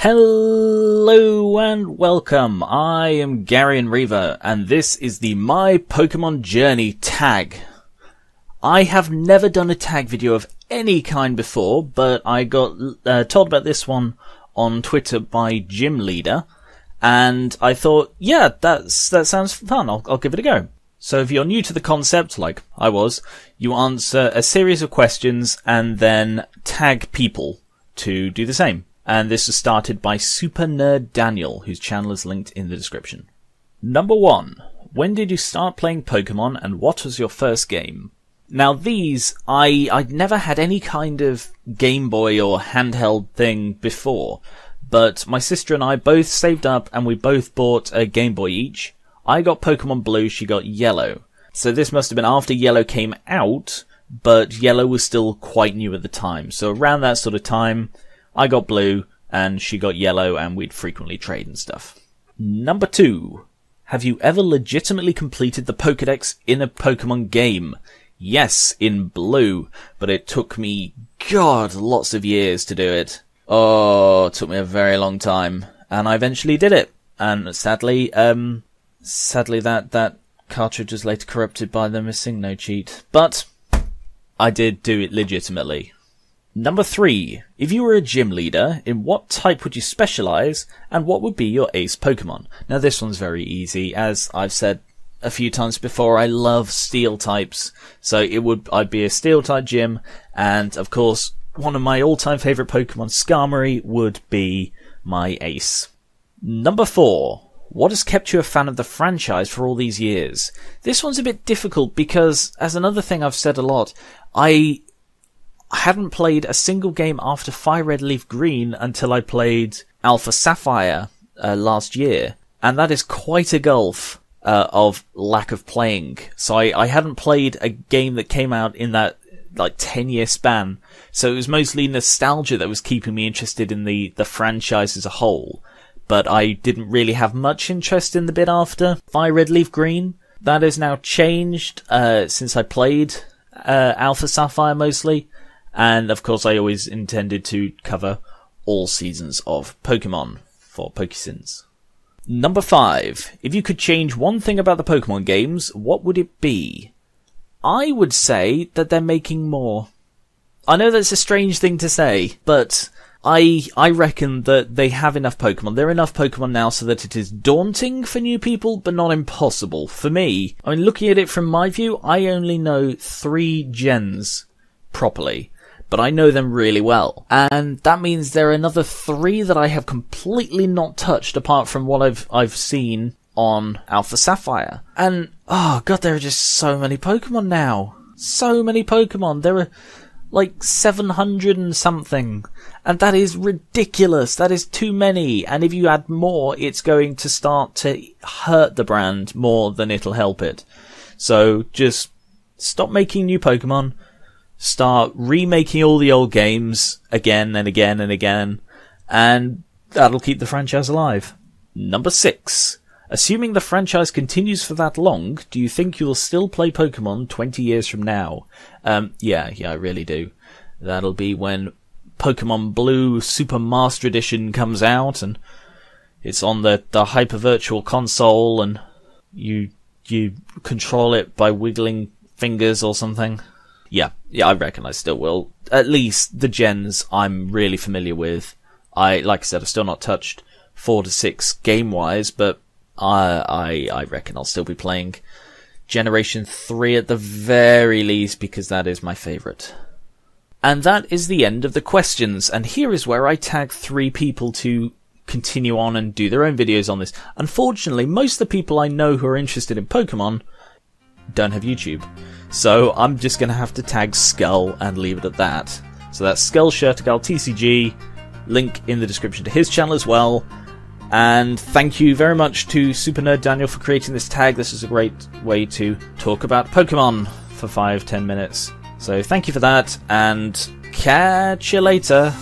Hello and welcome, I am Gary and Reaver, and this is the My Pokemon Journey tag. I have never done a tag video of any kind before, but I got told about this one on Twitter by Gym Leader, and I thought, yeah, that sounds fun, I'll give it a go. So if you're new to the concept, like I was, you answer a series of questions and then tag people to do the same. And this was started by Super Nerd Daniel, whose channel is linked in the description. Number 1. When did you start playing Pokemon and what was your first game? Now these, I'd never had any kind of Game Boy or handheld thing before, but my sister and I both saved up and we both bought a Game Boy each. I got Pokemon Blue, she got Yellow. So this must have been after Yellow came out, but Yellow was still quite new at the time. So around that sort of time, I got Blue, and she got Yellow, and we'd frequently trade and stuff. Number 2. Have you ever legitimately completed the Pokedex in a Pokemon game? Yes, in Blue, but it took me, God, lots of years to do it. Oh, it took me a very long time, and I eventually did it. And sadly that cartridge was later corrupted by the missing no cheat. But I did do it legitimately. Number 3. If you were a gym leader, in what type would you specialize, and what would be your ace Pokemon? Now this one's very easy. As I've said a few times before, I love steel types, so I'd be a steel type gym, and of course, one of my all-time favorite Pokemon, Skarmory, would be my ace. Number 4. What has kept you a fan of the franchise for all these years? This one's a bit difficult because, as another thing I've said a lot, I hadn't played a single game after Fire Red Leaf Green until I played Alpha Sapphire last year, and that is quite a gulf of lack of playing. So I hadn't played a game that came out in that 10-year span, so it was mostly nostalgia that was keeping me interested in the franchise as a whole, but I didn't really have much interest in the bit after Fire Red Leaf Green. That has now changed since I played Alpha Sapphire mostly. And of course I always intended to cover all seasons of Pokemon for Pokesins. Number 5. If you could change one thing about the Pokemon games, what would it be? I would say that they're making more. I know that's a strange thing to say, but I reckon that they have enough Pokemon. There are enough Pokemon now so that it is daunting for new people, but not impossible. For me, I mean, looking at it from my view, I only know 3 gens properly, but I know them really well. And that means there are another 3 that I have completely not touched apart from what I've seen on Alpha Sapphire. And, oh god, there are just so many Pokemon now. So many Pokemon. There are like 700 and something. And that is ridiculous. That is too many. And if you add more, it's going to start to hurt the brand more than it'll help it. So just stop making new Pokemon. Start remaking all the old games again and again and again, and that'll keep the franchise alive. Number 6. Assuming the franchise continues for that long, do you think you'll still play Pokemon 20 years from now? Yeah, I really do. That'll be when Pokemon Blue Super Master Edition comes out, and it's on the Hyper Virtual Console, and you control it by wiggling fingers or something. Yeah, I reckon I still will. At least the gens I'm really familiar with. Like I said, I've still not touched 4 to 6 game-wise, but I reckon I'll still be playing Generation 3 at the very least, because that is my favourite. And that is the end of the questions, and here is where I tag 3 people to continue on and do their own videos on this. Unfortunately, most of the people I know who are interested in Pokemon don't have YouTube. So I'm just going to have to tag Skull and leave it at that. So that's Skull Shirtagal TCG, link in the description to his channel as well. And thank you very much to Super Nerd Daniel for creating this tag. This is a great way to talk about Pokemon for 5-10 minutes. So thank you for that, and catch you later.